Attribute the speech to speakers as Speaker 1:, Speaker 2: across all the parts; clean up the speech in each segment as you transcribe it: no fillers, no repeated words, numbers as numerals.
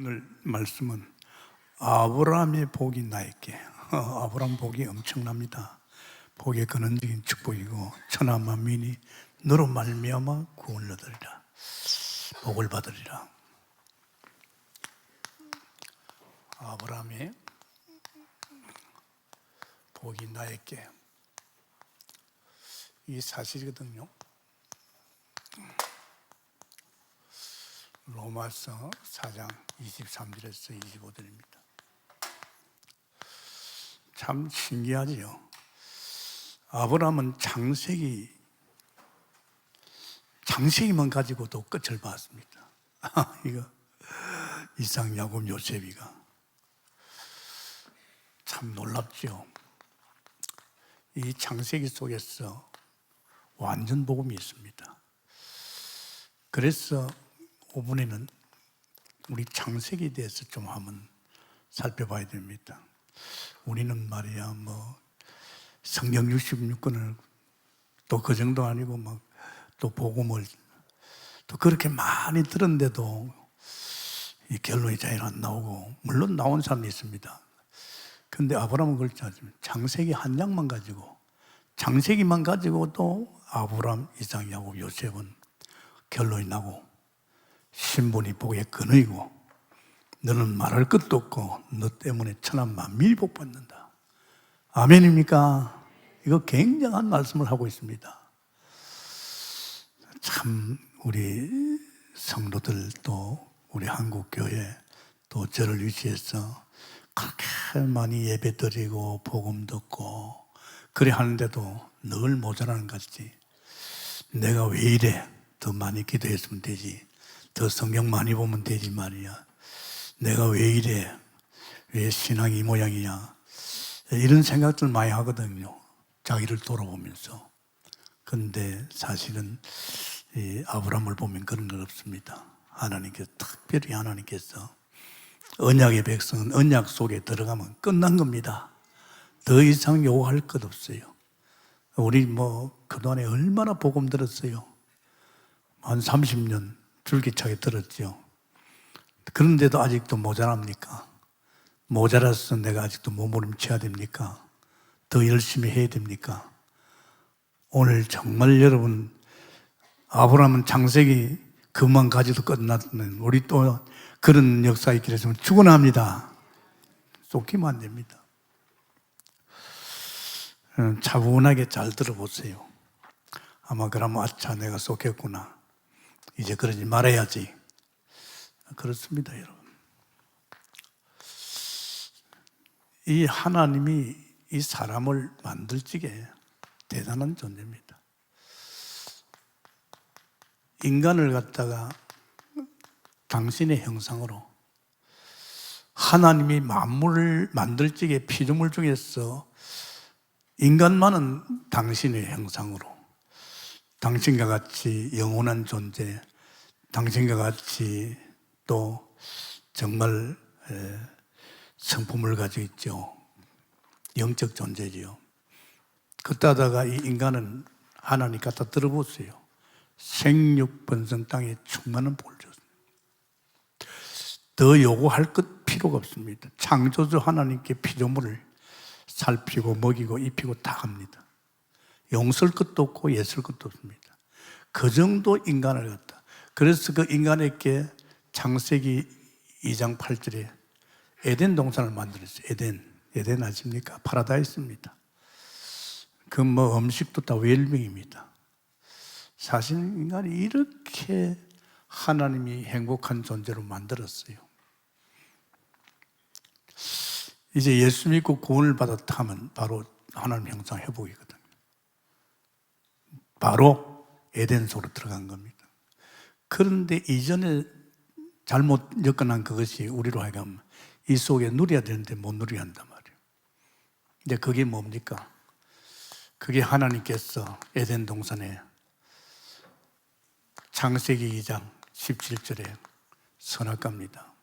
Speaker 1: 오늘 말씀은 아브라함의 복이 나에게. 아브라함 복이 엄청납니다. 복의 근원적인 축복이고 천하 만민이 너로 말미암아 구원을 얻으리라, 복을 받으리라. 아브라함의 복이 나에게, 이 사실이거든요. 로마서 4장 23절에서 25절입니다. 참 신기하지요. 아브라함은 장세기만 가지고도 끝을 봤습니다. 이거 이삭, 야곱, 요셉이가 참 놀랍죠. 이 창세기 속에서 완전 복음이 있습니다. 그래서 오번에는 우리 창세기에 대해서 좀 한번 살펴봐야 됩니다. 우리는 말이야 성경 66권을 또 그 정도 아니고 또 복음을 또 그렇게 많이 들었는데도 이 결론이 잘 안 나오고, 물론 나온 사람이 있습니다. 그런데 아브라함은 그렇지 않습니다. 창세기 한 장만 가지고, 창세기만 가지고도 아브라함, 이삭, 야곱, 요셉은 결론이 나고 신분이 복의 근원이고 너는 말할 것도 없고 너 때문에 천하 만민이 복받는다. 아멘입니까? 이거 굉장한 말씀을 하고 있습니다. 참 우리 성도들 또 우리 한국교회 또 저를 위시해서 그렇게 많이 예배 드리고 복음 듣고 그래 하는데도 늘 모자라는 것 같지. 내가 왜 이래? 더 많이 기도했으면 되지, 더 성경 많이 보면 되지 말이야. 내가 왜 이래? 왜 신앙이 이 모양이냐? 이런 생각들 많이 하거든요. 자기를 돌아보면서. 그런데 사실은 이 아브라함을 보면 그런 건 없습니다. 하나님께서 특별히 하나님께서 언약의 백성은 언약 속에 들어가면 끝난 겁니다. 더 이상 요구할 것 없어요. 우리 그동안에 얼마나 복음 들었어요. 한 30년 줄기차게 들었죠. 그런데도 아직도 모자랍니까? 모자라서 내가 아직도 몸부림쳐야 됩니까? 더 열심히 해야 됩니까? 오늘 정말 여러분, 아브라함은 창세기 그만 가지도 끝났는, 우리 또 그런 역사 있기로 했으면 축원합니다. 쏟기만 안 됩니다. 차분하게 잘 들어보세요. 아마 그러면 아차 내가 쏟겠구나, 이제 그러지 말아야지. 그렇습니다, 여러분. 이 하나님이 이 사람을 만들 적에 대단한 존재입니다. 인간을 갖다가 당신의 형상으로, 하나님이 만물을 만들 적에 피조물 중에서 인간만은 당신의 형상으로, 당신과 같이 영원한 존재, 당신과 같이 또 정말 성품을 가지고 있죠. 영적 존재지요. 그따다가 이 인간은 하나님 갖다 들어보세요. 생육번성 땅에 충만한 복을 줬습니다. 더 요구할 것 필요가 없습니다. 창조주 하나님께 피조물을 살피고 먹이고 입히고 다 합니다. 용설 것도 없고 예설 것도 없습니다. 그 정도 인간을 갖다. 그래서 그 인간에게 창세기 2장 8절에 에덴 동산을 만들었어요. 에덴 아십니까? 파라다이스입니다. 그 음식도 다 웰빙입니다. 사실 인간이 이렇게 하나님이 행복한 존재로 만들었어요. 이제 예수 믿고 구원을 받았다 하면 바로 하나님 형상 회복이거든요. 바로 에덴 속으로 들어간 겁니다. 그런데 이전에 잘못 접근한 그것이 우리로 하여금 이 속에 누려야 되는데 못 누리게 한단 말이에요. 근데 그게 뭡니까? 그게 하나님께서 에덴 동산에 창세기 2장 17절에 선악과입니다.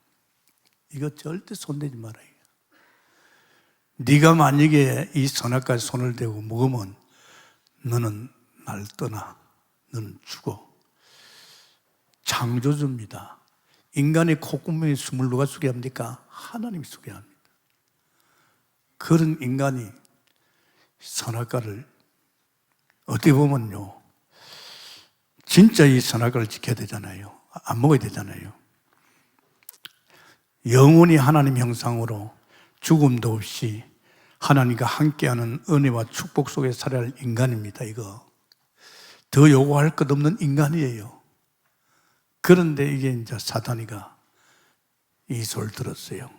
Speaker 1: 이거 절대 손대지 말아요. 네가 만약에 이 선악과에 손을 대고 먹으면 너는 날 떠나, 너는 죽어. 창조주입니다. 인간의 콧구멍에 숨을 누가 쉬게 합니까? 하나님이 쉬게 합니다. 그런 인간이 선악과를 어떻게 보면요, 진짜 이 선악과를 지켜야 되잖아요. 안 먹어야 되잖아요. 영원히 하나님 형상으로 죽음도 없이 하나님과 함께하는 은혜와 축복 속에 살아야 할 인간입니다. 이거 더 요구할 것 없는 인간이에요. 그런데 이게 이제 사단이가 이 소리를 들었어요.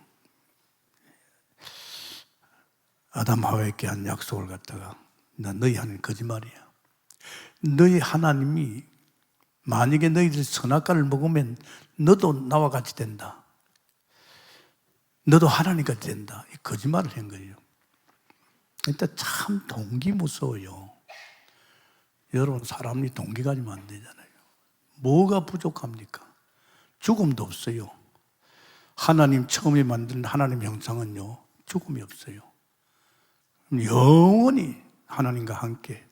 Speaker 1: 아담 하와에게 한 약속을 갖다가 나 너희 하나님 거짓말이야. 너희 하나님이 만약에 너희들이 선악과를 먹으면 너도 나와 같이 된다. 너도 하나님 같이 된다. 이 거짓말을 한 거예요. 일단 참 동기 무서워요. 여러분, 사람이 동기 가지면 안 되잖아요. 뭐가 부족합니까? 죽음도 없어요. 하나님 처음에 만든 하나님 형상은요, 죽음이 없어요. 영원히 하나님과 함께,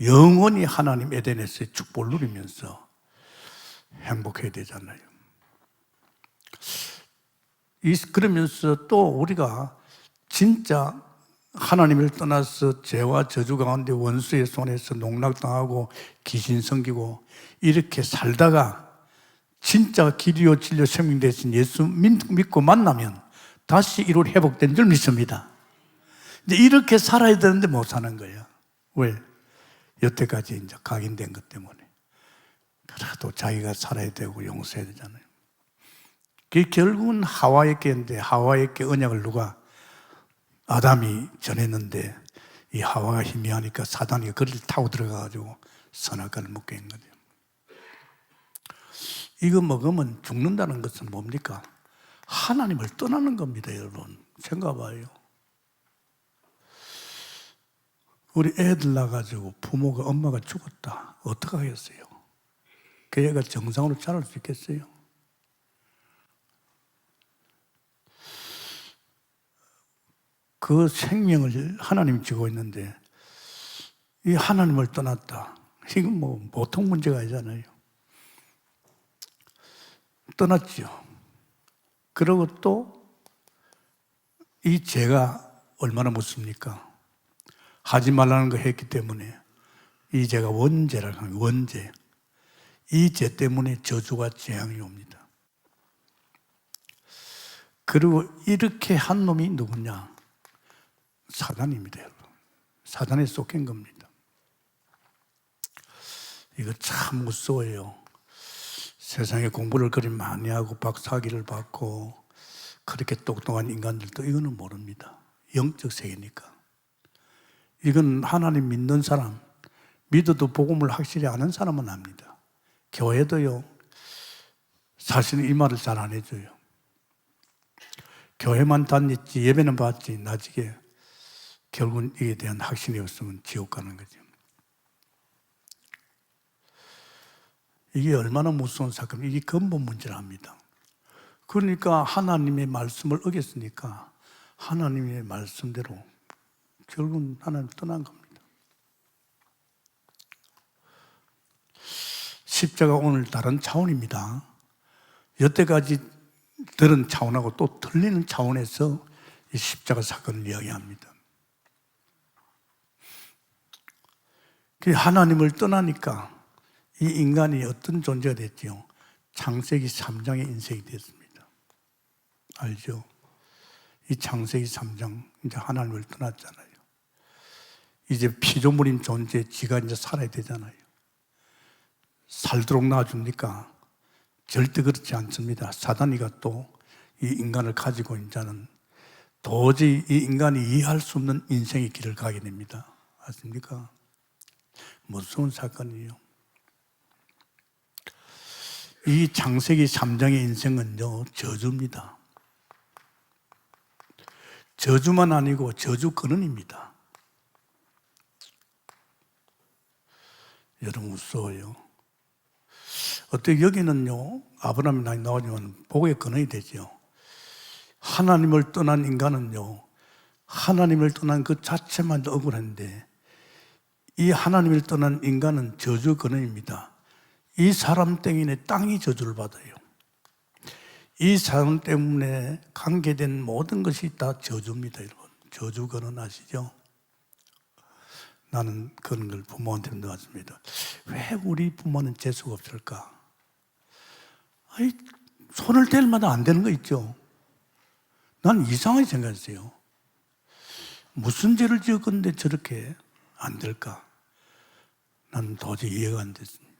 Speaker 1: 영원히 하나님 에덴에서의 축복을 누리면서 행복해야 되잖아요. 그러면서 또 우리가 진짜 하나님을 떠나서 죄와 저주 가운데 원수의 손에서 농락당하고 귀신 섬기고 이렇게 살다가 진짜 길이요 진리요 생명 되신 예수 믿고 만나면 다시 이룰 회복된 줄 믿습니다. 이제 이렇게 살아야 되는데 못 사는 거예요. 왜? 여태까지 이제 각인된 것 때문에. 그래도 자기가 살아야 되고 용서해야 되잖아요. 그게 결국은 하와에게인데, 하와에게 언약을 누가? 아담이 전했는데 이 하와가 희미하니까 사단이 그를 타고 들어가가지고 선악과를 먹게 한 거죠. 이거 먹으면 죽는다는 것은 뭡니까? 하나님을 떠나는 겁니다, 여러분. 생각해봐요. 우리 애들 낳아가지고 부모가, 엄마가 죽었다. 어떡하겠어요? 그 애가 정상으로 자랄 수 있겠어요? 그 생명을 하나님이 주고 있는데 이 하나님을 떠났다. 이건 뭐 보통 문제가 아니잖아요. 떠났죠. 그리고 또 이 죄가 얼마나 묻습니까? 하지 말라는 거 했기 때문에 이 죄가 원죄라고 하는 원죄. 이 죄 때문에 저주가 재앙이 옵니다. 그리고 이렇게 한 놈이 누구냐? 사단입니다, 여러분. 사단에 속한 겁니다. 이거 참 무서워요. 세상에 공부를 그리 많이 하고 박사학위를 받고 그렇게 똑똑한 인간들도 이거는 모릅니다. 영적 세계니까. 이건 하나님 믿는 사람, 믿어도 복음을 확실히 아는 사람은 압니다. 교회도요, 사실은 이 말을 잘 안 해줘요. 교회만 다녔지, 예배는 받지, 나중에 결국은 이에 대한 확신이 없으면 지옥 가는 거죠. 이게 얼마나 무서운 사건이에요. 이게 근본 문제랍니다. 그러니까 하나님의 말씀을 어겼으니까 하나님의 말씀대로 결국은 하나님 떠난 겁니다. 십자가 오늘 다른 차원입니다. 여태까지 들은 차원하고 또 틀리는 차원에서 이 십자가 사건을 이야기합니다. 하나님을 떠나니까 이 인간이 어떤 존재가 됐지요? 창세기 3장의 인생이 됐습니다. 알죠? 이 창세기 3장, 이제 하나님을 떠났잖아요. 이제 피조물인 존재, 지가 이제 살아야 되잖아요. 살도록 놔줍니까? 절대 그렇지 않습니다. 사단이가 또 이 인간을 가지고 이제는 도저히 이 인간이 이해할 수 없는 인생의 길을 가게 됩니다. 아십니까? 무서운 사건이에요. 이 창세기 3장의 인생은요, 저주입니다. 저주만 아니고 저주 근원입니다. 여러분 무서워요. 어떻게 여기는요, 아브라함이 나오지만 복의 근원이 되죠. 하나님을 떠난 인간은요, 하나님을 떠난 그 자체만도 억울한데 이 하나님을 떠난 인간은 저주 근원입니다. 이 사람 때문에 땅이 저주를 받아요. 이 사람 때문에 관계된 모든 것이 다 저주입니다, 여러분. 저주 그런 아시죠? 나는 그런 걸 부모한테 넣었습니다. 왜 우리 부모는 재수가 없을까? 아니, 손을 댈 마다 안 되는 거 있죠? 난 이상하게 생각했어요. 무슨 죄를 지었건데 저렇게 안 될까? 난 도저히 이해가 안 됐습니다.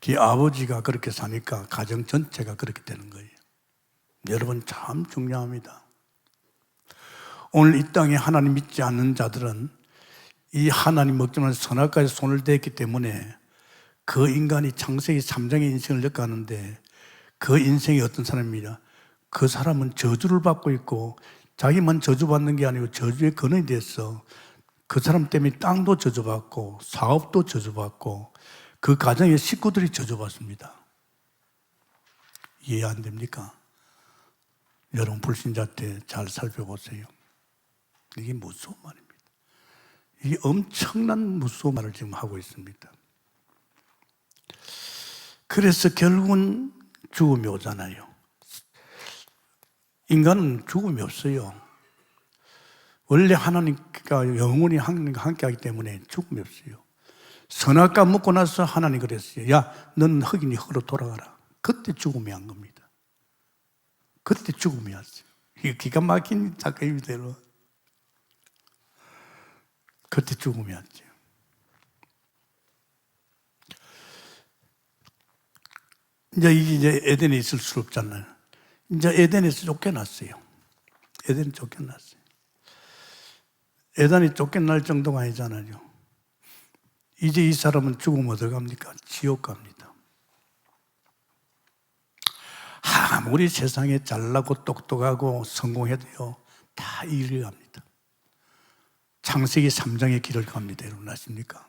Speaker 1: 그 아버지가 그렇게 사니까 가정 전체가 그렇게 되는 거예요. 여러분 참 중요합니다. 오늘 이 땅에 하나님 믿지 않는 자들은 이 하나님 먹지만 선악과에 손을 댔기 때문에 그 인간이 창세기 3장의 인생을 겪어가는데 그 인생이 어떤 사람입니다. 그 사람은 저주를 받고 있고 자기만 저주받는 게 아니고 저주의 근원이 됐어. 그 사람 때문에 땅도 저주받고 사업도 저주받고 그 가정의 식구들이 저주받습니다. 이해 안 됩니까? 여러분 불신자 때 잘 살펴보세요. 이게 무서운 말입니다. 이게 엄청난 무서운 말을 지금 하고 있습니다. 그래서 결국은 죽음이 오잖아요. 인간은 죽음이 없어요. 원래 하나님과 영원히 함께하기 때문에 죽음이 없어요. 선악과 먹고 나서 하나님 그랬어요. 야, 넌 흙이니 흙으로 돌아가라. 그때 죽음이 한 겁니다. 그때 죽음이 왔어요. 이게 기가 막힌 작가입니다. 그때 죽음이 왔죠. 이제 에덴에 있을 수 없잖아요. 이제 에덴에서 쫓겨났어요. 에덴에 쫓겨났어요. 에덴이 쫓겨날 정도가 아니잖아요. 이제 이 사람은 죽으면 어디 갑니까? 지옥 갑니다. 아무리 세상에 잘나고 똑똑하고 성공해도요, 다 이리 갑니다. 창세기 3장의 길을 갑니다. 여러분 아십니까?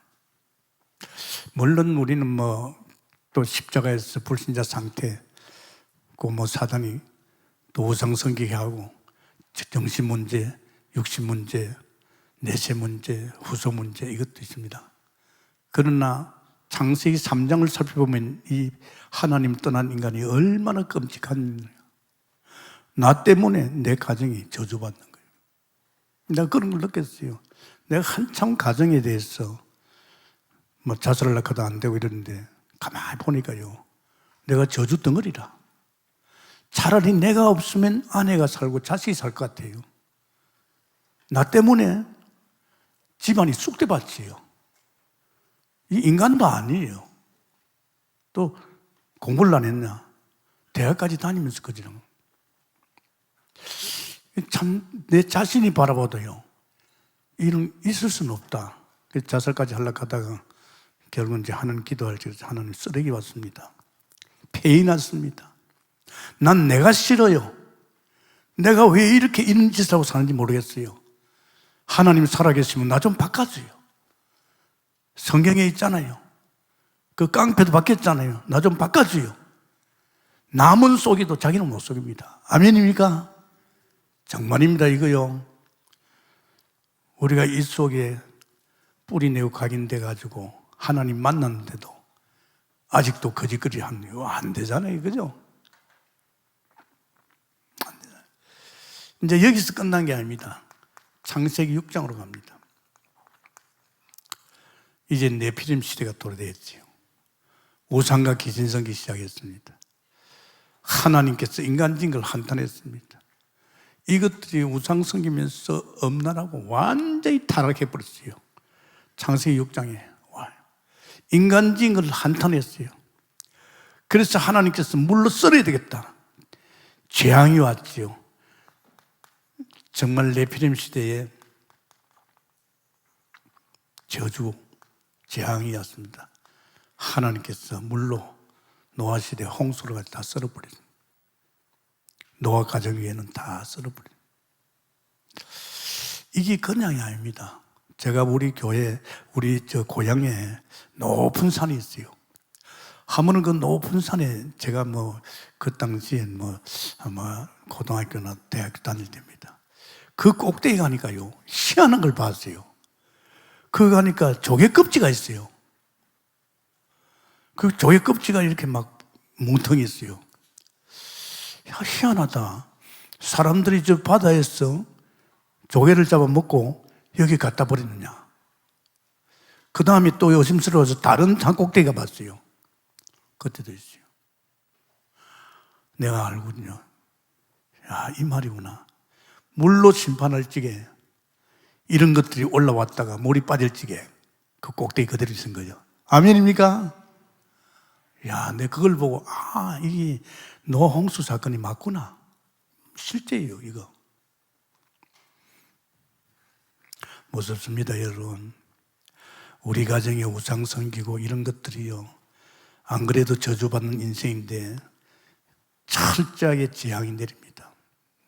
Speaker 1: 물론 우리는 또 십자가에서 불신자 상태, 그 사단이 또 우상숭배하게 하고 정신 문제, 육신 문제, 내세 문제, 후소 문제 이것도 있습니다. 그러나 창세기 3장을 살펴보면 이 하나님 떠난 인간이 얼마나 끔찍한, 나 때문에 내 가정이 저주받는 거예요. 내가 그런 걸 느꼈어요. 내가 한참 가정에 대해서 자살을 낳고도 안 되고 이러는데 가만히 보니까요, 내가 저주 덩어리라. 차라리 내가 없으면 아내가 살고 자식이 살 것 같아요. 나 때문에 집안이 쑥대밭이에요. 이 인간도 아니에요. 또 공부를 안 했냐? 대학까지 다니면서 그지랑. 참, 내 자신이 바라봐도요, 이런, 있을 수는 없다. 자살까지 하려고 하다가 결국은 이제 하나님 기도할 때 하나님 쓰레기 왔습니다. 폐이 났습니다. 난 내가 싫어요. 내가 왜 이렇게 이런 짓을 하고 사는지 모르겠어요. 하나님 살아계시면 나 좀 바꿔줘요. 성경에 있잖아요. 그 깡패도 바뀌었잖아요. 나 좀 바꿔줘요. 남은 속이도 자기는 못 속입니다. 아멘입니까? 정말입니다, 이거요. 우리가 이 속에 뿌리 내고 각인돼가지고 하나님 만났는데도 아직도 거짓거리 하는 거 안 되잖아요. 그죠? 안 되잖아요. 이제 여기서 끝난 게 아닙니다. 창세기 6장으로 갑니다. 이제 네피림 시대가 도래되었지요. 우상과 귀신 섬기 시작했습니다. 하나님께서 인간적인 걸 한탄했습니다. 이것들이 우상 섬기면서 엄란하고 완전히 타락해버렸어요. 창세기 6장에 인간적인 걸 한탄했어요. 그래서 하나님께서 물로 썰어야 되겠다. 재앙이 왔지요. 정말 네피림 시대에 저주, 재앙이 왔습니다. 하나님께서 물로 노아 시대 홍수를 다 썰어버렸습니다. 노아 가정 위에는 다 썰어버렸습니다. 이게 그냥이 아닙니다. 제가 우리 교회, 우리 고향에 높은 산이 있어요. 하면은 그 높은 산에 제가 그 당시엔 아마 고등학교나 대학교 다닐 때입니다. 그 꼭대기 가니까요, 희한한 걸 봤어요. 그거 가니까 조개 껍질가 있어요. 그 조개 껍질가 이렇게 막 뭉텅이 있어요. 야, 희한하다. 사람들이 저 바다에서 조개를 잡아먹고 여기 갖다 버리느냐. 그 다음에 또 요심스러워서 다른 산 꼭대기 가봤어요. 그때도 있어요. 내가 알거든요. 야, 이 말이구나. 물로 심판할 적에 이런 것들이 올라왔다가 물이 빠질 적에 그 꼭대기 그대로 있은 거죠. 아멘입니까? 야, 내가 그걸 보고 이게 노홍수 사건이 맞구나. 실제예요, 이거. 무섭습니다, 여러분. 우리 가정에 우상 섬기고 이런 것들이요, 안 그래도 저주받는 인생인데 철저하게 재앙이 내립니다.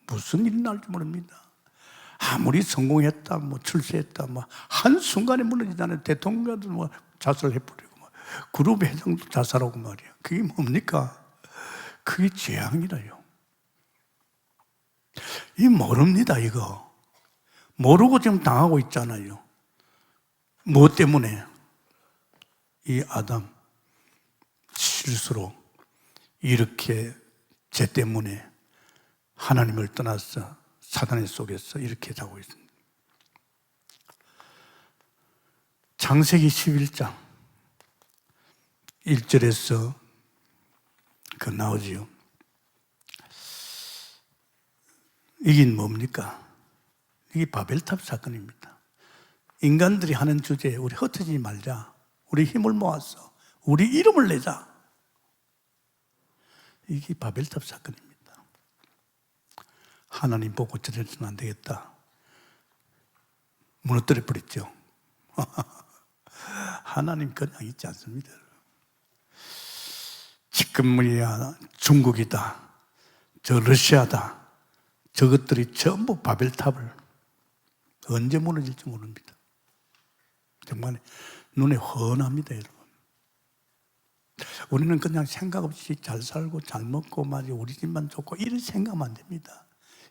Speaker 1: 무슨 일이 날지 모릅니다. 아무리 성공했다, 출세했다, 한순간에 무너지잖아요. 대통령도 자살해버리고, 그룹 회장도 자살하고 말이야. 그게 뭡니까? 그게 재앙이라요. 이 모릅니다, 이거. 모르고 지금 당하고 있잖아요. 무엇 때문에? 이 아담 실수로 이렇게 죄 때문에 하나님을 떠나서 사단의 속에서 이렇게 자고 있습니다. 창세기 11장 1절에서 그 나오지요. 이게 뭡니까? 이게 바벨탑 사건입니다. 인간들이 하는 주제에 우리 흩어지지 말자. 우리 힘을 모아서 우리 이름을 내자. 이게 바벨탑 사건입니다. 하나님 보고 저래서는 안 되겠다. 무너뜨려 버렸죠. 하나님 그냥 있지 않습니다. 지금 중국이다, 저 러시아다, 저것들이 전부 바벨탑을 언제 무너질지 모릅니다. 정말 눈에 훤합니다, 여러분. 우리는 그냥 생각 없이 잘 살고 잘 먹고 우리 집만 좋고 이런 생각만 안 됩니다.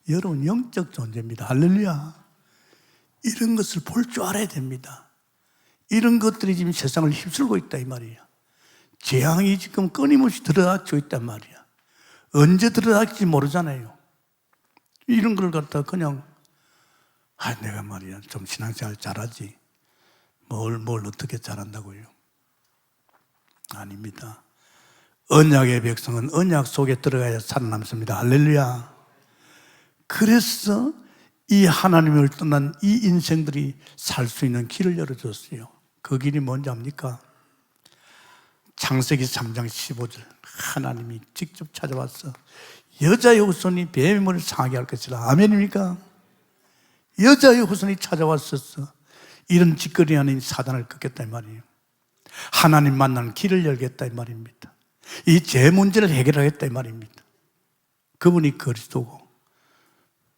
Speaker 1: 여러분, 영적 존재입니다. 할렐루야. 이런 것을 볼 줄 알아야 됩니다. 이런 것들이 지금 세상을 휩쓸고 있다 이 말이야. 재앙이 지금 끊임없이 들어닥치고 있단 말이야. 언제 들어닥칠지 모르잖아요. 이런 걸 갖다 그냥 내가 말이야 좀 신앙생활 잘하지, 뭘 어떻게 잘한다고요? 아닙니다. 언약의 백성은 언약 속에 들어가야 살아남습니다. 할렐루야. 그래서 이 하나님을 떠난 이 인생들이 살 수 있는 길을 열어줬어요. 그 길이 뭔지 압니까? 창세기 3장 15절 하나님이 직접 찾아와서 여자의 후손이 뱀을 상하게 할 것이라. 아멘입니까? 여자의 후손이 찾아왔었어. 이런 짓거리 하는 사단을 꺾겠다 이 말이에요. 하나님 만나는 길을 열겠다 이 말입니다. 이 죄 문제를 해결하겠다 이 말입니다. 그분이 그리스도고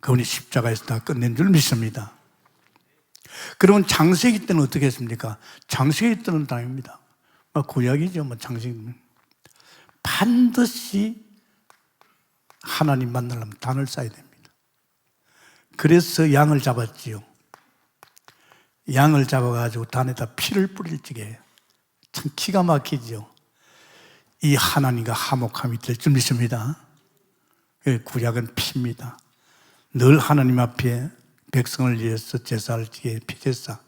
Speaker 1: 그분이 십자가에서 다 끝낸 줄 믿습니다. 그러면 창세기 때는 어떻게 했습니까? 창세기 때는 당입니다. 구약이죠, 창세기는. 반드시 하나님 만나려면 단을 쌓아야 됩니다. 그래서 양을 잡았지요. 양을 잡아가지고 단에다 피를 뿌릴 적에 참 기가 막히죠. 이 하나님과 화목함이 될 줄 믿습니다. 구약은 피입니다. 늘 하나님 앞에 백성을 위해서 제사를 지게 피제사,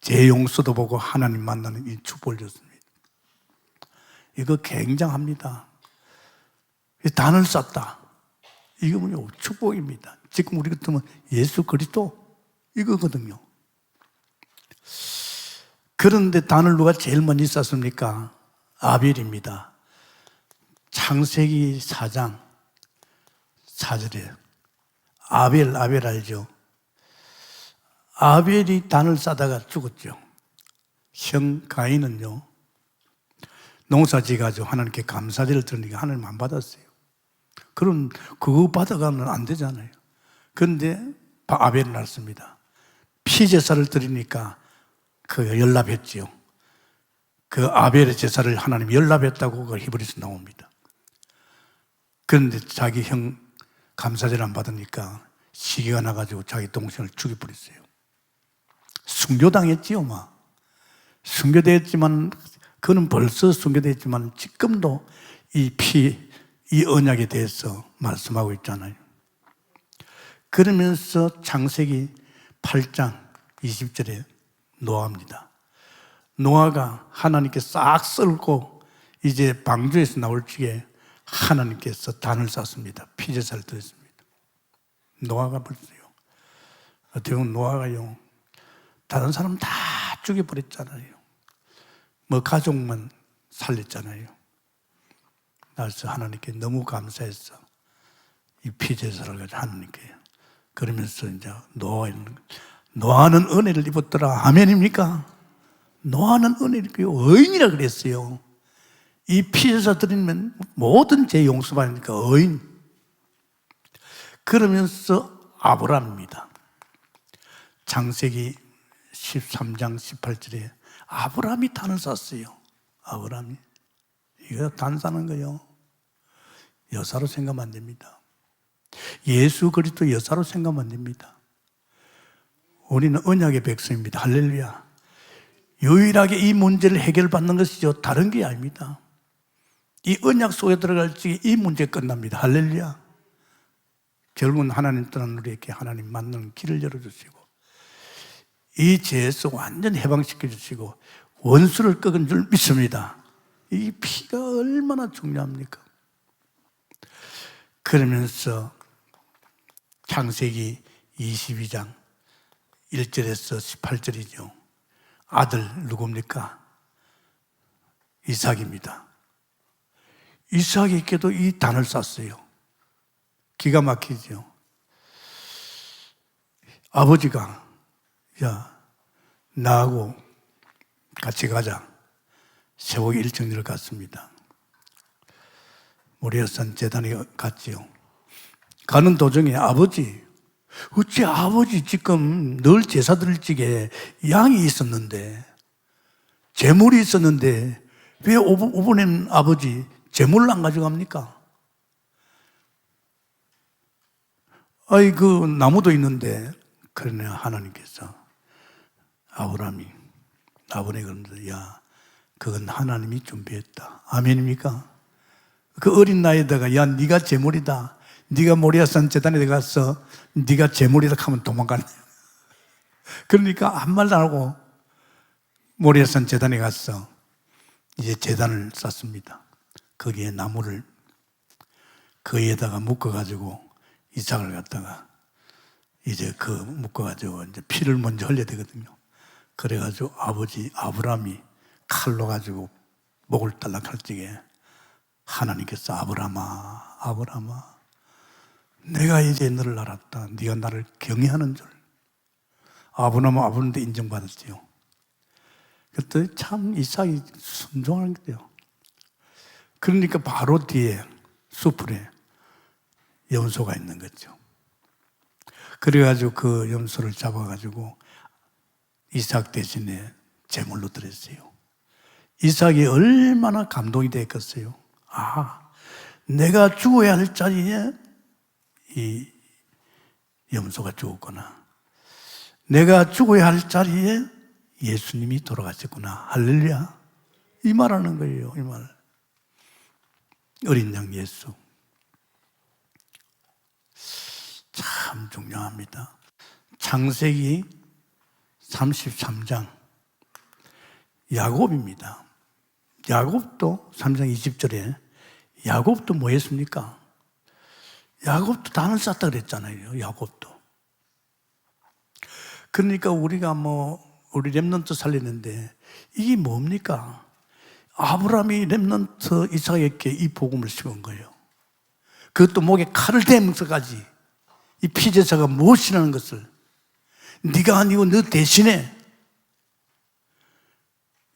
Speaker 1: 제 용서도 보고 하나님 만나는 이 축복을 줬습니다. 이거 굉장합니다. 단을 쌓다. 이거 뭐냐? 축복입니다. 지금 우리 같으면 예수 그리스도 이거거든요. 그런데 단을 누가 제일 먼저 쌓습니까? 아벨입니다. 창세기 4장 4절에 아벨 알죠? 아벨이 단을 쌓다가 죽었죠. 형 가인은요, 농사 지어가지고 하나님께 감사제를 드리니까 하나님 안 받았어요. 그럼 그거 받아가면 안 되잖아요. 그런데 아벨을 낳습니다. 피제사를 드리니까 그 연락했지요. 그 아벨의 제사를 하나님 연락했다고 그 히브리서 나옵니다. 그런데 자기 형 감사제를 안 받으니까 시기가 나가지고 자기 동생을 죽여버렸어요. 순교당했지요, 순교됐지만, 그는 벌써 순교됐지만, 지금도 이 피 이 언약에 대해서 말씀하고 있잖아요. 그러면서 창세기 8장 20절에 노아입니다. 노아가 하나님께 싹 썰고 이제 방주에서 나올 적에 하나님께서 단을 쌌습니다. 피제사를 드렸습니다. 노아가 벌써요. 어떻게 보면 노아가요, 다른 사람 다 죽여버렸잖아요. 뭐 가족만 살렸잖아요. 그래서 하나님께 너무 감사해서 이 피제사를 가지고 하나님께, 그러면서 이제 노아는 은혜를 입었더라. 아멘입니까? 노아는 은혜를 입고 의인이라 그랬어요. 이 피제사 드리면 모든 죄 용서받으니까 의인. 그러면서 아브람입니다. 창세기 13장 18절에 아브람이 단을 쌌어요. 아브람이. 이거 단 싸는 거요. 여사로 생각하면 안 됩니다. 예수 그리스도 여사로 생각하면 안 됩니다. 우리는 언약의 백성입니다. 할렐루야. 유일하게 이 문제를 해결받는 것이죠. 다른 게 아닙니다. 이 언약 속에 들어갈 적에 이 문제 끝납니다. 할렐루야. 결국은 하나님 떠난 우리에게 하나님 만나는 길을 열어주시고 이 죄에서 완전 해방시켜 주시고 원수를 꺾은 줄 믿습니다. 이 피가 얼마나 중요합니까? 그러면서 창세기 22장 1절에서 18절이죠. 아들 누굽니까? 이삭입니다. 이삭에게도 이 단을 쌌어요. 기가 막히죠. 아버지가 야, 나하고 같이 가자. 세월이 일정리를 갔습니다. 모리아산 재단에 갔지요. 가는 도중에 아버지, 어째 아버지 지금 늘 제사 드릴 적에 양이 있었는데, 재물이 있었는데 왜 오버낸 아버지 재물을 안 가져갑니까? 아이 그 나무도 있는데. 그러네 하나님께서 아브라함이 아버지가 그러면서 야, 그건 하나님이 준비했다. 아멘입니까? 그 어린 나이에다가 야, 네가 재물이다. 네가 모리아산 재단에 가서 네가 재물이다 하면 도망가네. 그러니까 아무 말도 안 하고 모리아산 재단에 가서 이제 재단을 쌓습니다. 거기에 나무를 거기에다가 묶어가지고 이삭을 갖다가 이제 그 묶어가지고 이제 피를 먼저 흘려야 되거든요. 그래가지고 아버지 아브라함이 칼로 가지고 목을 딸락할 적에 하나님께서 아브라함아, 아브라함아, 내가 이제 너를 알았다. 네가 나를 경외하는 줄. 아브라함은 아브라함한테 인정받았지요. 그때 참 이삭이 순종하는 거예요. 그러니까 바로 뒤에 수풀에 염소가 있는 거죠. 그래가지고 그 염소를 잡아가지고 이삭 대신에 제물로 드렸어요. 이삭이 얼마나 감동이 됐겠어요. 아, 내가 죽어야 할 자리에 이 염소가 죽었구나. 내가 죽어야 할 자리에 예수님이 돌아가셨구나. 할렐루야. 이 말하는 거예요. 이 말. 어린 양 예수. 참 중요합니다. 창세기 33장 야곱입니다. 야곱도 3장 20절에 야곱도 뭐 했습니까? 야곱도 단을 쌌다 그랬잖아요. 야곱도. 그러니까 우리가 우리 렘넌트 살리는데 이게 뭡니까? 아브라함이 렘넌트 이삭에게 이 복음을 심은 거예요. 그것도 목에 칼을 대면서까지 이 피제사가 무엇이라는 것을 네가 아니고 너 대신에.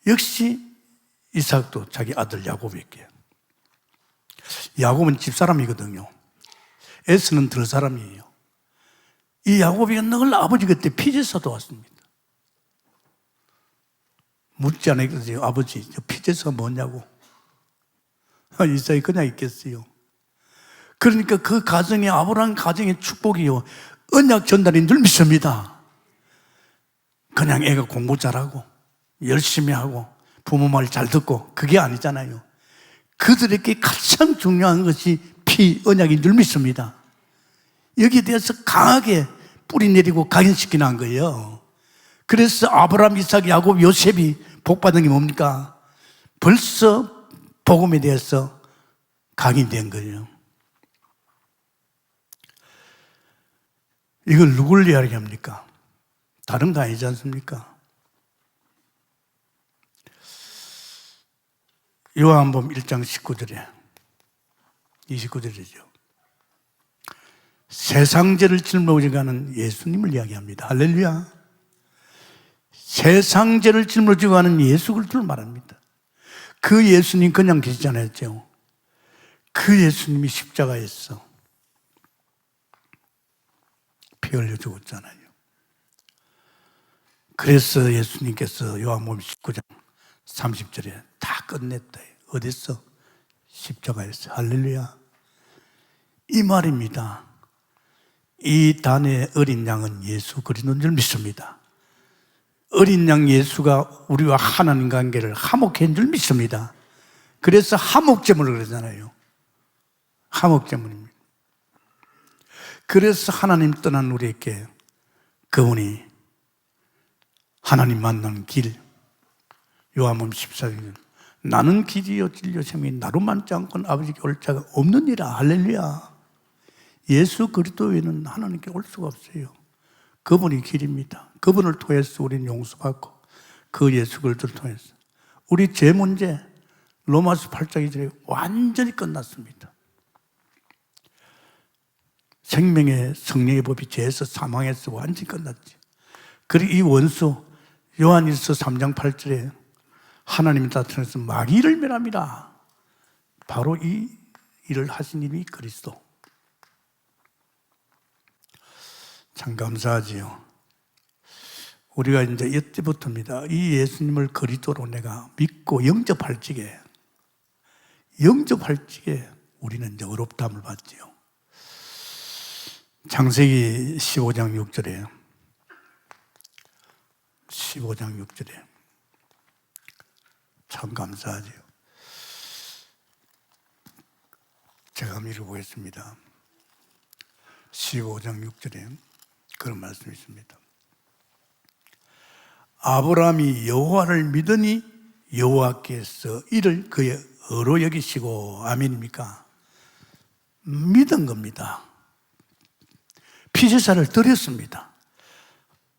Speaker 1: 역시 이삭도 자기 아들 야곱에게. 야곱은 집사람이거든요. 에서는 들사람이에요. 이 야곱이 늘 아버지 그때 피제사도 왔습니다. 묻지 않았겠어요. 아버지, 저 피제사가 뭐냐고. 이삭이 그냥 있겠어요. 그러니까 그 가정이 아브라함 가정의 축복이요, 언약 전달인 줄 믿습니다. 그냥 애가 공부 잘하고 열심히 하고 부모 말 잘 듣고 그게 아니잖아요. 그들에게 가장 중요한 것이 피, 언약인 줄 믿습니다. 여기에 대해서 강하게 뿌리 내리고 각인시키는 거예요. 그래서 아브라함, 이삭, 야곱, 요셉이 복받은 게 뭡니까? 벌써 복음에 대해서 각인된 거예요. 이걸 누굴 이야기합니까? 다른 거 아니지 않습니까? 요한복음 1장 19절에 29절이죠. 세상죄를 짊어지고 가는 예수님을 이야기합니다. 할렐루야. 세상죄를 짊어지고 가는 예수 그리스도를 말합니다. 그 예수님 그냥 계시지 않았죠. 그 예수님이 십자가에서 피 흘려 죽었잖아요. 그래서 예수님께서 요한복음 19장 30절에 다 끝냈다. 어디서? 십자가에서. 할렐루야. 이 말입니다. 이 단의 어린 양은 예수 그리스도인 줄 믿습니다. 어린 양 예수가 우리와 하나님 관계를 화목해 한 줄 믿습니다. 그래서 화목제물을 그러잖아요. 화목제물입니다. 그래서 하나님 떠난 우리에게 그분이 하나님 만나는 길, 요한복음 14절 나는 길이요 진리요 생명이 나로 만지 않고는 아버지께 올 자가 없느니라. 할렐루야. 예수 그리스도 외에는 하나님께 올 수가 없어요. 그분이 길입니다. 그분을 통해서 우리는 용서받고 그 예수 그리스도를 통해서 우리 죄 문제 로마서 8장 2절에 완전히 끝났습니다. 생명의 성령의 법이 죄에서 사망해서 완전히 끝났지. 그리고 이 원수 요한일서 3장 8절에 하나님이 나타나서 마귀를 멸함이라. 바로 이 일을 하신 이름이 그리스도. 참 감사하지요. 우리가 이제 이때부터입니다. 이 예수님을 그리스도로 내가 믿고 영접할 적에 우리는 이제 어렵다함을 받지요. 창세기 15장 6절에 참 감사하지요. 제가 한번 읽어보겠습니다. 15장 6절에 그런 말씀이 있습니다. 아브라함이 여호와를 믿으니 여호와께서 이를 그의 의로 여기시고. 아멘입니까? 믿은 겁니다. 피제사를 드렸습니다.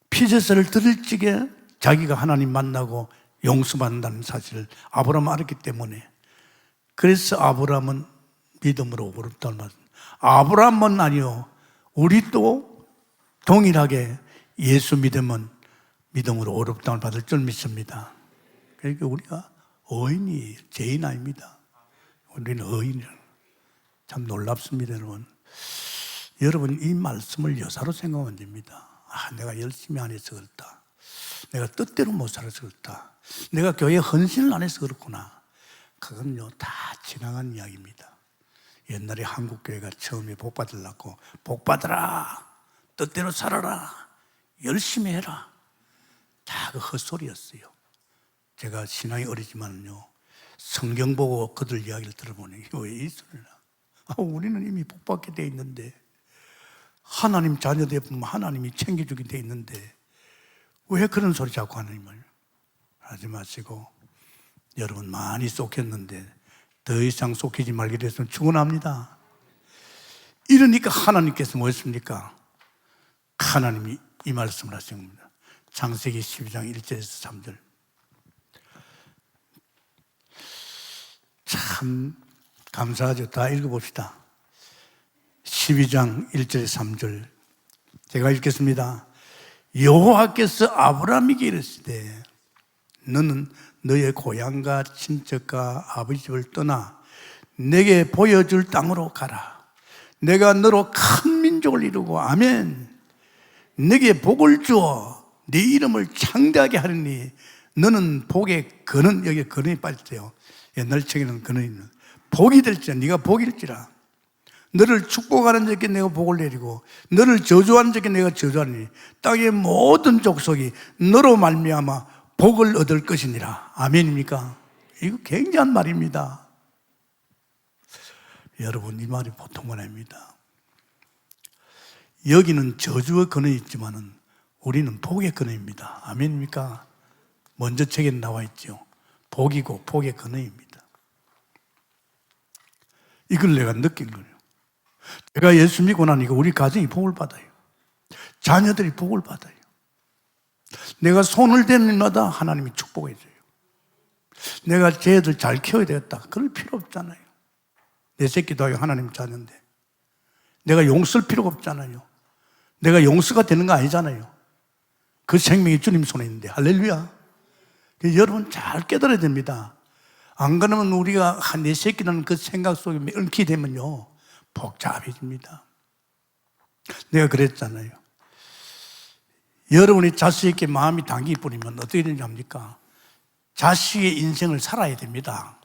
Speaker 1: 피제사를 드릴 적에 자기가 하나님 만나고 용서받는다는 사실을 아브라함은 알았기 때문에, 그래서 아브라함은 믿음으로 어렵다는 말씀. 아브라함은 아니요, 우리도 동일하게 예수 믿음으로 어렵다을 받을 줄 믿습니다. 그러니까 우리가 의인이 죄인 아닙니다. 우리는 의인이라는, 참 놀랍습니다. 여러분 이 말씀을 여사로 생각하면 됩니다. 내가 열심히 안 해서 그렇다. 내가 뜻대로 못 살아서 그렇다. 내가 교회에 헌신을 안 해서 그렇구나. 그건요 다 지나간 이야기입니다. 옛날에 한국교회가 처음에 복 받으려고 복 받으라, 뜻대로 살아라, 열심히 해라, 다 그 헛소리였어요. 제가 신앙이 어리지만요 성경 보고 그들 이야기를 들어보니 왜 이 소리나? 우리는 이미 복 받게 돼 있는데, 하나님 자녀들 보면 하나님이 챙겨주게 돼 있는데 왜 그런 소리 자꾸 하나님을 하지 마시고, 여러분 많이 쏟겼는데 더 이상 쏟기지 말게 됐으면 축원합니다. 이러니까 하나님께서 뭐 했습니까? 하나님이 이 말씀을 하신 겁니다. 창세기 12장 1절에서 3절. 참 감사하죠. 다 읽어봅시다. 12장 1절에서 3절 제가 읽겠습니다. 여호와께서 아브라함에게 이르시되 너는 너의 고향과 친척과 아버지 집을 떠나 내게 보여줄 땅으로 가라. 내가 너로 큰 민족을 이루고 아멘 내게 복을 주어 네 이름을 창대하게 하리니 너는 복의 근원, 여기 근원이 빠졌대요. 옛날 책에는 근원이 복이 될지라, 네가 복일지라. 너를 축복하는 자에게 내가 복을 내리고 너를 저주하는 자에게 내가 저주하니 땅의 모든 족속이 너로 말미암아 복을 얻을 것이니라. 아멘입니까? 이거 굉장한 말입니다. 여러분, 이 말이 보통 말 아닙니다. 여기는 저주의 근원이 있지만은 우리는 복의 근원입니다. 아멘입니까? 먼저 책에 나와 있죠. 복이고 복의 근원입니다. 이걸 내가 느낀 거예요. 제가 예수 믿고 나니까 우리 가정이 복을 받아요. 자녀들이 복을 받아요. 내가 손을 대는 일마다 하나님이 축복해 줘요. 내가 쟤들 잘 키워야 되겠다, 그럴 필요 없잖아요. 내 새끼도 하나님 자녀인데 내가 용서할 필요가 없잖아요. 내가 용서가 되는 거 아니잖아요. 그 생명이 주님 손에 있는데. 할렐루야. 여러분 잘 깨달아야 됩니다. 안 그러면 우리가 내 새끼라는 그 생각 속에 얽히게 되면요, 복잡해집니다. 내가 그랬잖아요. 여러분이 자식에게 마음이 당기게 뿌리면 어떻게 되는지 압니까? 자식의 인생을 살아야 됩니다.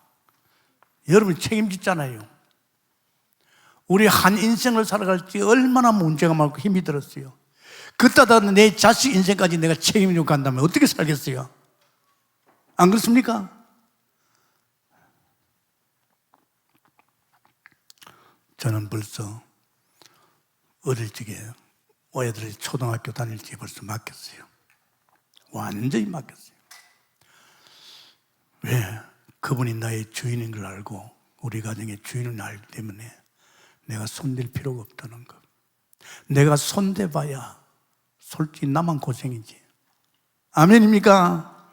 Speaker 1: 여러분이 책임지잖아요. 우리 한 인생을 살아갈지 얼마나 문제가 많고 힘이 들었어요. 그따다 내 자식 인생까지 내가 책임지고 간다면 어떻게 살겠어요? 안 그렇습니까? 저는 벌써 어릴 적에 애들이 초등학교 다닐 때 벌써 맡겼어요. 완전히 맡겼어요. 왜? 그분이 나의 주인인 걸 알고 우리 가정의 주인을 알기 때문에 내가 손댈 필요가 없다는 것. 내가 손대봐야 솔직히 나만 고생이지. 아멘입니까?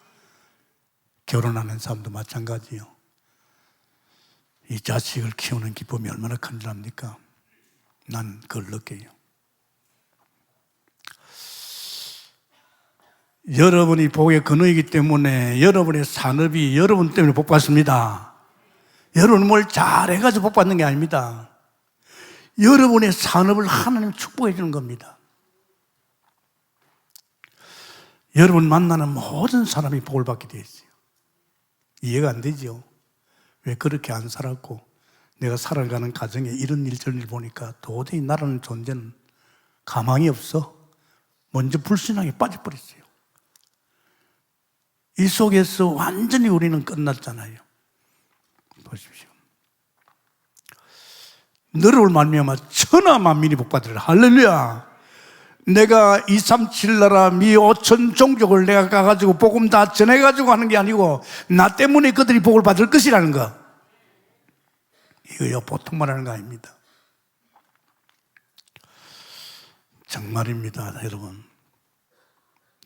Speaker 1: 결혼하는 사람도 마찬가지요. 이 자식을 키우는 기쁨이 얼마나 큰 줄 압니까? 난 그걸 느껴요. 여러분이 복의 근원이기 때문에 여러분의 산업이 여러분 때문에 복 받습니다. 여러분 뭘 잘해가지고 복 받는 게 아닙니다. 여러분의 산업을 하나님 축복해 주는 겁니다. 여러분 만나는 모든 사람이 복을 받게 되어 있어요. 이해가 안 되죠? 왜 그렇게 안 살았고 내가 살아가는 가정에 이런 일 저런 일 보니까 도저히 나라는 존재는 가망이 없어. 먼저 불신앙에 빠져버렸어요. 이 속에서 완전히 우리는 끝났잖아요. 보십시오. 너를 말미암아 천하 만민이 복받으리라. 할렐루야. 내가 237 나라 미 5천 종족을 내가 가가지고 복음 다 전해가지고 하는 게 아니고 나 때문에 그들이 복을 받을 것이라는 거. 이거요 보통 말하는 거 아닙니다. 정말입니다, 여러분.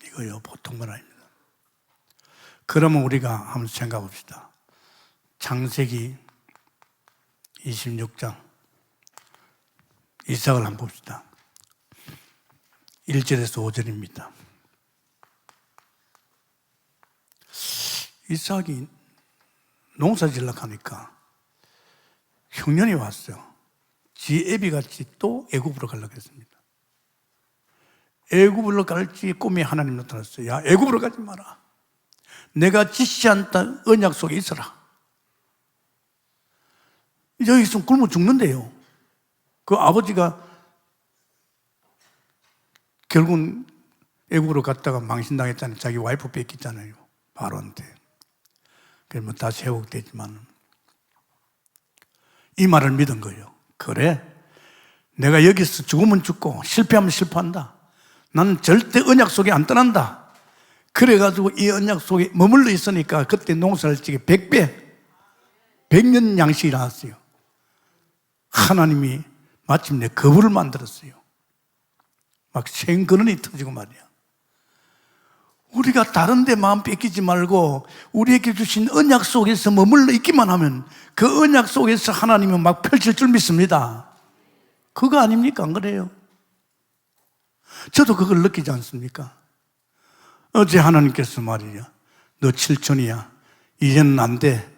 Speaker 1: 이거요 보통 말 아닙니다. 그러면 우리가 한번 생각해 봅시다. 창세기 26장 이삭을 한번 봅시다. 1절에서 5절입니다. 이삭이 농사 지으려고 하니까 흉년이 왔어요. 지 애비같이 또 애굽으로 가려고 했습니다. 애굽으로 갈지 꿈에 하나님 나타났어요. 야, 애굽으로 가지 마라. 내가 지시한 땅 언약 속에 있어라. 여기 있으면 굶어 죽는데요. 그 아버지가 결국은 애국으로 갔다가 망신당했잖아요. 자기 와이프 뺏겼잖아요. 바로한테. 그러면 다시 회복되지만 이 말을 믿은 거예요. 그래, 내가 여기서 죽으면 죽고 실패하면 실패한다. 나는 절대 언약 속에 안 떠난다. 그래가지고 이 언약 속에 머물러 있으니까 그때 농사를 지게 100배 100년 양식이 나왔어요. 하나님이 마침내 거부를 만들었어요. 막 생근원이 터지고 말이야. 우리가 다른 데 마음 뺏기지 말고 우리에게 주신 언약 속에서 머물러 있기만 하면 그 언약 속에서 하나님은 막 펼칠 줄 믿습니다. 그거 아닙니까? 안 그래요? 저도 그걸 느끼지 않습니까? 어제 하나님께서 말이야, 너 7천이야. 이제는 안 돼.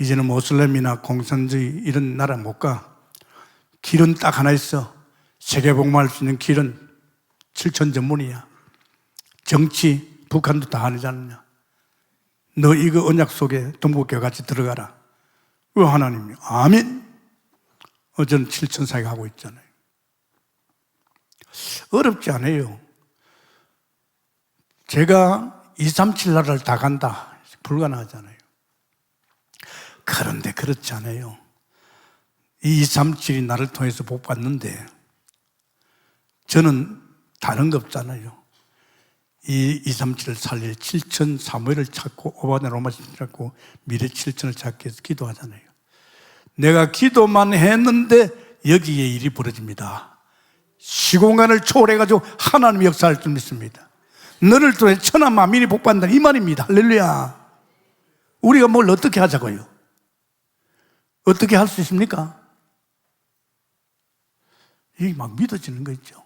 Speaker 1: 이제는 모슬렘이나 공산주의 이런 나라 못 가. 길은 딱 하나 있어. 세계 복음할 수 있는 길은 7천 전문이야. 정치, 북한도 다 하지 않느냐. 너 이거 언약 속에 동북교와 같이 들어가라. 왜 하나님이? 아멘. 어제는 7천 사역 하고 있잖아요. 어렵지 않아요. 제가 237 나라를 다 간다. 불가능하잖아요. 그런데 그렇지 않아요. 이 237이 나를 통해서 복 받는데 저는 다른 거 없잖아요. 이 237을 살릴 7천 사무엘을 찾고 오바댜 로마신을 찾고 미래 7천을 찾기 위해서 기도하잖아요. 내가 기도만 했는데 여기에 일이 벌어집니다. 시공간을 초월해가지고 하나님의 역사할 줄 믿습니다. 너를 통해 천하 만민이 복받는다 이 말입니다. 할렐루야. 우리가 뭘 어떻게 하자고요? 어떻게 할 수 있습니까? 이게 막 믿어지는 거 있죠.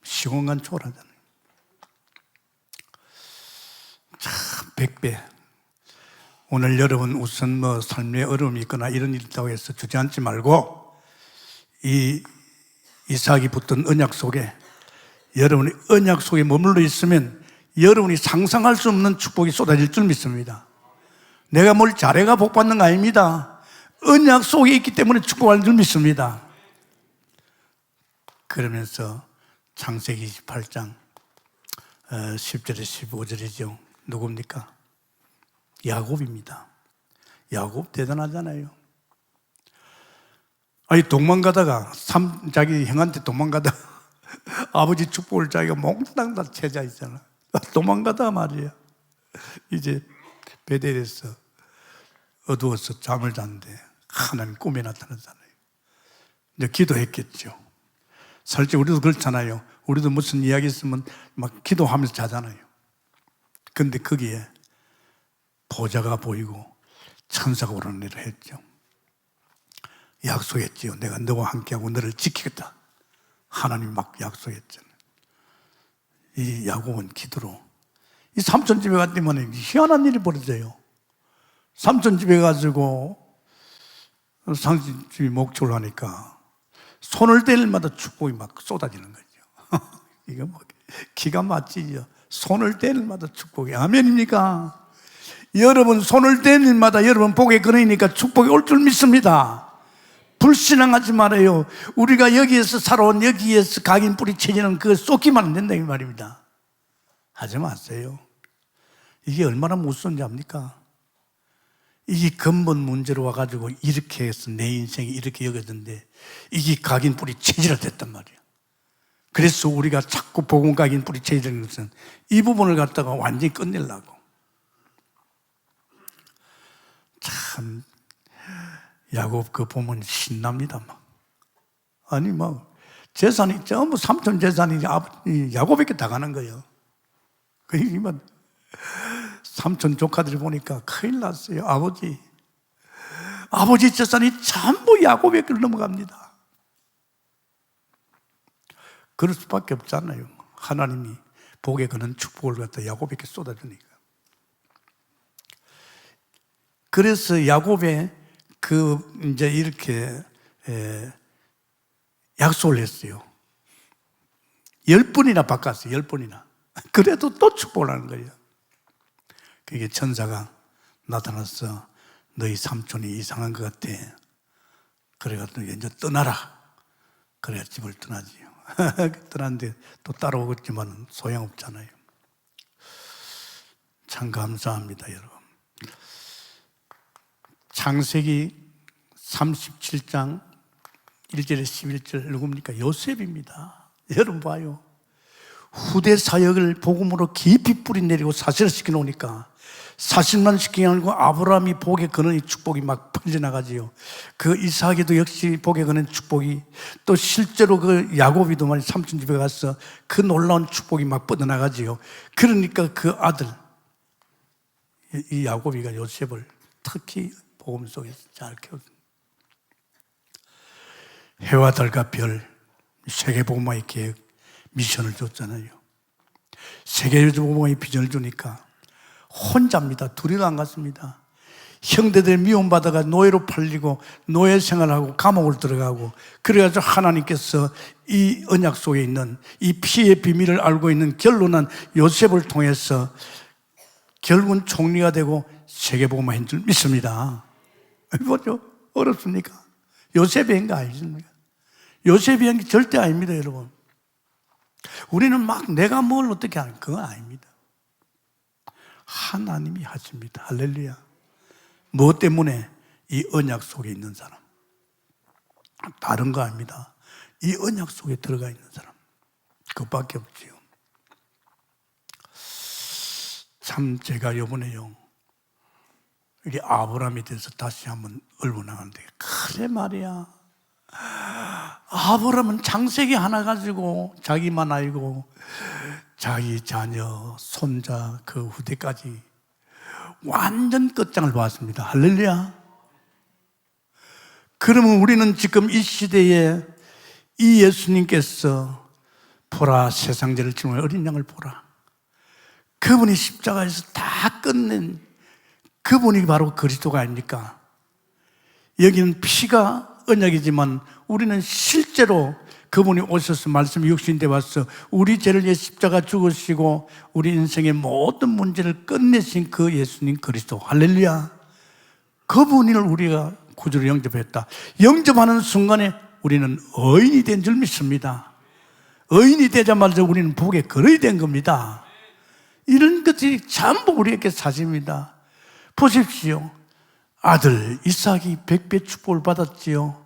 Speaker 1: 시공간 초월하잖아요. 참 100배. 오늘 여러분 우선 뭐 삶에 어려움이 있거나 이런 일이 있다고 해서 주저앉지 말고 이 이삭이 붙던 언약 속에 여러분이 언약 속에 머물러 있으면 여러분이 상상할 수 없는 축복이 쏟아질 줄 믿습니다. 내가 뭘 잘해가 복 받는 거 아닙니다. 언약 속에 있기 때문에 축복할 줄 믿습니다. 그러면서 창세기 28장 10절에 15절이죠. 누굽니까? 야곱입니다. 야곱 대단하잖아요. 아니 도망가다가 자기 형한테 도망가다가 아버지 축복을 자기가 몽땅 다 채자 있잖아. 도망가다 말이야. 이제 베델에서 어두워서 잠을 잤는데 하나님 꿈에 나타나잖아요. 이제 기도했겠죠. 솔직히 우리도 그렇잖아요. 우리도 무슨 이야기 있으면 막 기도하면서 자잖아요. 근데 거기에 보좌가 보이고 천사가 오르내려 했죠. 약속했지요. 내가 너와 함께하고 너를 지키겠다. 하나님 막 약속했잖아요. 이 야곱은 기도로 이 삼촌 집에 갔더니 희한한 일이 벌어져요. 삼촌 집에 가지고 삼촌 집이 목축을 하니까 손을 댈 일마다 축복이 막 쏟아지는 거죠. 이거 뭐 기가 막히죠. 손을 댈 일마다 축복이. 아멘입니까? 여러분 손을 댄 일마다 여러분 복에 그러니까 축복이 올 줄 믿습니다. 불신앙하지 말아요. 우리가 여기에서 살아온 여기에서 각인 뿌리 체질은 그거 쏟기만 안 된다 이 말입니다. 하지 마세요. 이게 얼마나 무서운지 압니까? 이게 근본 문제로 와가지고 이렇게 해서 내 인생이 이렇게 여겨졌는데 이게 각인 뿌리 체질화 됐단 말이에요. 그래서 우리가 자꾸 복음 각인 뿌리 체질인 것은 이 부분을 갖다가 완전히 끝내려고. 참 야곱 그 보면 신납니다. 막. 아니 막 재산이 전부 삼촌 재산이 야곱에게 다 가는 거예요. 그러니까 삼촌 조카들이 보니까 큰일 났어요. 아버지 재산이 전부 야곱에게 넘어갑니다. 그럴 수밖에 없잖아요. 하나님이 복에 거는 축복을 갖다 야곱에게 쏟아주니까. 그래서 야곱의 이제 이렇게 약속을 했어요. 10번이나 바꿨어요. 10번이나. 그래도 또 축복을 하는 거예요. 그게 천사가 나타나서 너희 삼촌이 이상한 것 같아. 그래가지고 이제 떠나라. 그래야 집을 떠나지요. 떠났는데 또 따라오겠지만 소용없잖아요. 참 감사합니다, 여러분. 창세기 37장 1절에 11절 누굽니까? 요셉입니다. 여러분 봐요. 후대 사역을 복음으로 깊이 뿌리내리고 사실시켜 놓으니까 사실만 시키지 않고 아브라함이 복에 거는 축복이 막 퍼져나가지요. 그 이삭에도 역시 복에 거는 축복이 또 실제로 그 야곱이도 말이 삼촌 집에 가서 그 놀라운 축복이 막 뻗어나가지요. 그러니까 그 아들 이 야곱이가 요셉을 특히 복음 속에서 잘 키웠습니다. 해와 달과 별 세계복음화의 계획 미션을 줬잖아요. 세계복음화의 비전을 주니까 혼자입니다. 둘이도 안 갔습니다. 형제들 미움받아가 노예로 팔리고 노예 생활하고 감옥을 들어가고 그래가지고 하나님께서 이 언약 속에 있는 이 피의 비밀을 알고 있는 결론한 요셉을 통해서 결국은 총리가 되고 세계복음화인 줄 믿습니다. 뭐죠? 어렵습니까? 요셉이 한 거 아니십니까? 요셉이 한 게 절대 아닙니다, 여러분. 우리는 막 내가 뭘 어떻게 하는 그건 아닙니다. 하나님이 하십니다. 할렐루야. 무엇 때문에? 이 언약 속에 있는 사람. 다른 거 아닙니다. 이 언약 속에 들어가 있는 사람, 그것밖에 없지요. 참 제가 이번에요, 이게 아브라함에 대해서 다시 한번 읊어나가는데, 그래 말이야, 아브라함은 창세기 하나 가지고 자기만 알고 자기 자녀, 손자, 그 후대까지 완전 끝장을 보았습니다. 할렐루야. 그러면 우리는 지금 이 시대에 이 예수님께서 보라, 세상 죄를 지는 어린 양을 보라, 그분이 십자가에서 다 끝낸 그분이 바로 그리스도가 아닙니까? 여기는 피가 언약이지만 우리는 실제로 그분이 오셔서 말씀이 육신돼 와서 우리 죄를 위해 십자가 죽으시고 우리 인생의 모든 문제를 끝내신 그 예수님 그리스도, 할렐루야. 그분을 우리가 구주로 영접했다. 영접하는 순간에 우리는 의인이 된 줄 믿습니다. 의인이 되자마자 우리는 복의 거름이 된 겁니다. 이런 것들이 전부 우리에게 사실입니다. 보십시오. 아들 이삭이 100배 축복을 받았지요.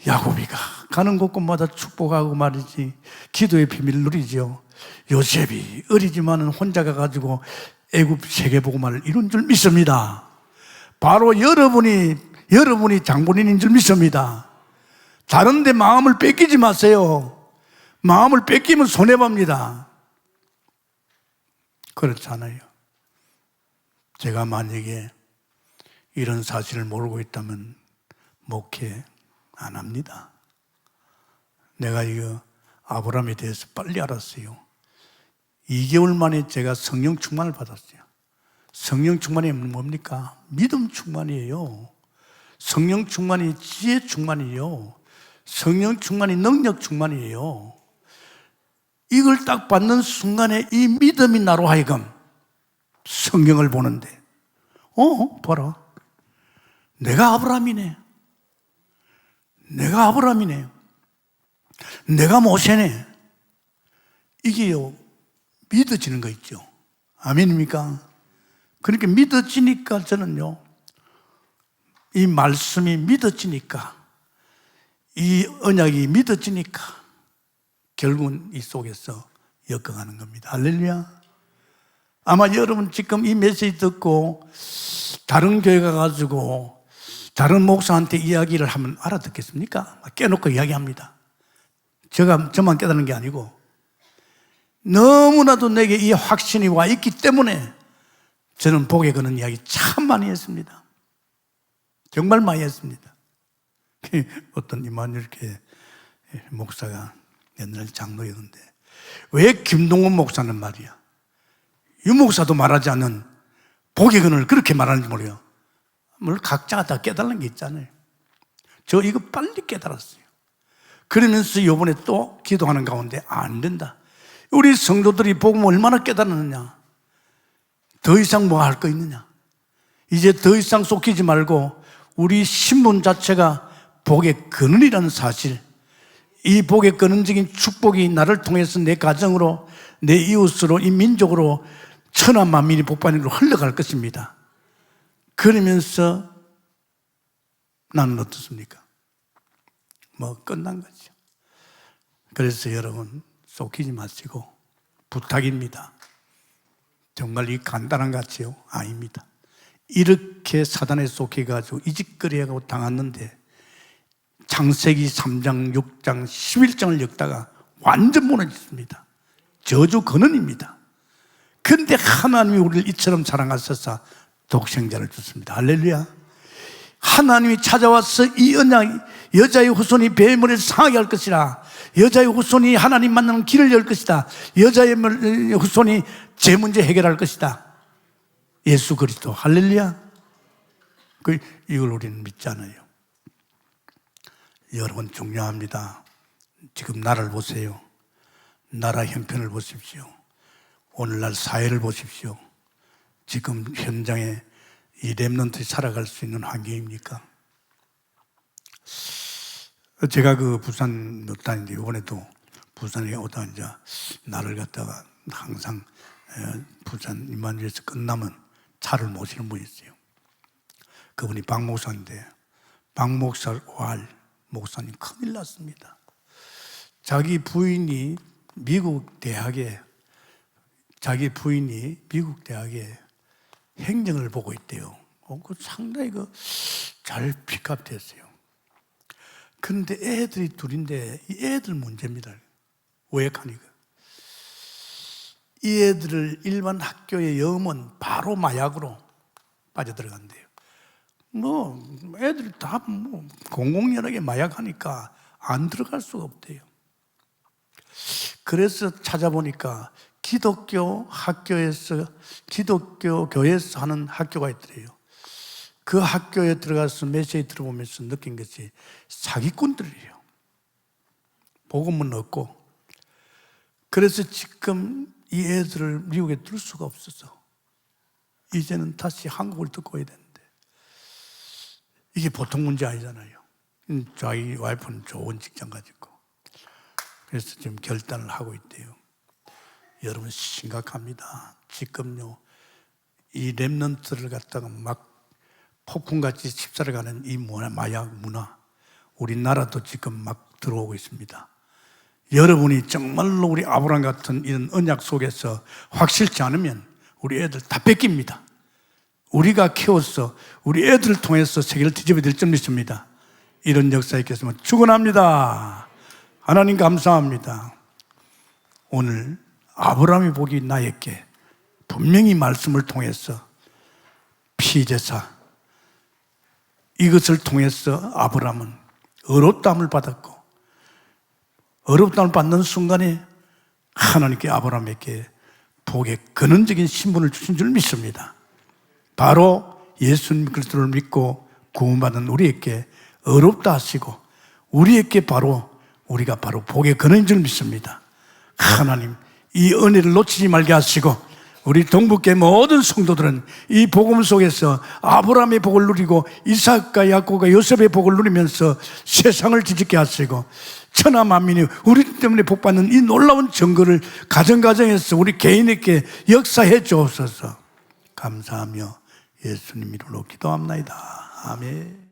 Speaker 1: 야곱이가 가는 곳곳마다 축복하고 말이지, 기도의 비밀을 누리지요. 요셉이 어리지만은 혼자 가가지고 애굽 세계복음화를 이룬 줄 믿습니다. 바로 여러분이 장본인인 줄 믿습니다. 다른 데 마음을 뺏기지 마세요. 마음을 뺏기면 손해봅니다. 그렇잖아요. 제가 만약에 이런 사실을 모르고 있다면 목회 안 합니다. 내가 이거 아브라함에 대해서 빨리 알았어요. 2개월 만에 제가 성령 충만을 받았어요. 성령 충만이 뭡니까? 믿음 충만이에요. 성령 충만이 지혜 충만이에요. 성령 충만이 능력 충만이에요. 이걸 딱 받는 순간에 이 믿음이 나로 하여금 성경을 보는데, 봐라, 내가 아브라함이네, 내가 아브라함이네, 내가 모세네, 이게요 믿어지는 거 있죠. 아멘입니까? 그러니까 믿어지니까 저는요, 이 말씀이 믿어지니까, 이 언약이 믿어지니까 결국은 이 속에서 엮어가는 겁니다. 할렐루야. 아마 여러분 지금 이 메시지 듣고 다른 교회 가가지고 다른 목사한테 이야기를 하면 알아듣겠습니까? 깨놓고 이야기합니다. 저만 깨닫는 게 아니고 너무나도 내게 이 확신이 와 있기 때문에 저는 복에 거는 이야기 참 많이 했습니다. 정말 많이 했습니다. 어떤 이만일 교회 목사가 옛날 장로였는데, 왜 김동원 목사는 말이야, 유 목사도 말하지 않는 복의 근을 그렇게 말하는지 모르요. 뭘 각자가 다 깨달은 게 있잖아요. 저 이거 빨리 깨달았어요. 그러면서 이번에 또 기도하는 가운데 안 된다. 우리 성도들이 복음 얼마나 깨달았느냐. 더 이상 뭐 할 거 있느냐. 이제 더 이상 속히지 말고 우리 신분 자체가 복의 근원이라는 사실, 이 복의 근원적인 축복이 나를 통해서 내 가정으로, 내 이웃으로, 이 민족으로 천하 만민이 복받는 걸로 흘러갈 것입니다. 그러면서 나는 어떻습니까? 뭐 끝난 거죠. 그래서 여러분 속히지 마시고, 부탁입니다. 정말 이 간단한 것 같지요? 아닙니다. 이렇게 사단에 속해가지고 이직거리하고 당했는데 창세기 3장, 6장, 11장을 읽다가 완전 무너졌습니다. 저주 근원입니다. 그런데 하나님이 우리를 이처럼 사랑하셔서 독생자를 줬습니다. 할렐루야. 하나님이 찾아와서 이 언약, 여자의 후손이 뱀을 상하게 할 것이라, 여자의 후손이 하나님 만나는 길을 열 것이다, 여자의 후손이 제 문제 해결할 것이다. 예수 그리스도. 할렐루야. 이걸 우리는 믿잖아요. 여러분 중요합니다. 지금 나라를 보세요. 나라 형편을 보십시오. 오늘날 사회를 보십시오. 지금 현장에 이 렘넌트들이 살아갈 수 있는 환경입니까? 제가 그 부산 몇 달인데 이번에도 부산에 오다 이제 나를 갖다가 항상 부산 임마누엘에서 끝나면 차를 모시는 분이 있어요. 그분이 박 목사인데, 박 목사를 목사님 큰일 났습니다. 자기 부인이 미국 대학에 행정을 보고 있대요. 그 상당히 잘 픽업됐어요. 그런데 애들이 둘인데 이 애들 문제입니다. 오해하니까. 이 애들을 일반 학교에 여으면 바로 마약으로 빠져들어간대요. 애들이 다 공공연하게 마약하니까 안 들어갈 수가 없대요. 그래서 찾아보니까 기독교 교회에서 하는 학교가 있더래요. 그 학교에 들어가서 메시지 들어보면서 느낀 것이 사기꾼들이에요. 복음은 없고. 그래서 지금 이 애들을 미국에 둘 수가 없어서 이제는 다시 한국을 듣고 해야 되는데 이게 보통 문제 아니잖아요. 자기 와이프는 좋은 직장 가지고. 그래서 지금 결단을 하고 있대요. 여러분 심각합니다. 지금요 이 렘넌트를 갖다가 막 폭풍같이 휩싸려가는 이 마약 문화, 우리나라도 지금 막 들어오고 있습니다. 여러분이 정말로 우리 아브라함 같은 이런 언약 속에서 확실치 않으면 우리 애들 다 뺏깁니다. 우리가 키워서 우리 애들을 통해서 세계를 뒤집어야 될 줄 믿습니다. 이런 역사에 있겠으면 축원합니다. 하나님 감사합니다. 오늘 아브라함이 보기 나에게 분명히 말씀을 통해서 피제사 이것을 통해서 아브라함은 어렵다함을 받았고 어렵다함을 받는 순간에 하나님께 아브라함에게 복의 근원적인 신분을 주신 줄 믿습니다. 바로 예수님 그리스도를 믿고 구원받은 우리에게 어렵다 하시고 우리에게 우리가 바로 복의 근원인 줄 믿습니다. 하나님 이 은혜를 놓치지 말게 하시고 우리 동북계 모든 성도들은 이 복음 속에서 아브라함의 복을 누리고 이삭과 야곱과 요셉의 복을 누리면서 세상을 뒤집게 하시고 천하 만민이 우리 때문에 복받는 이 놀라운 증거를 가정가정에서 우리 개인에게 역사해 주옵소서. 감사하며 예수님 이름으로 기도합나이다. 아멘.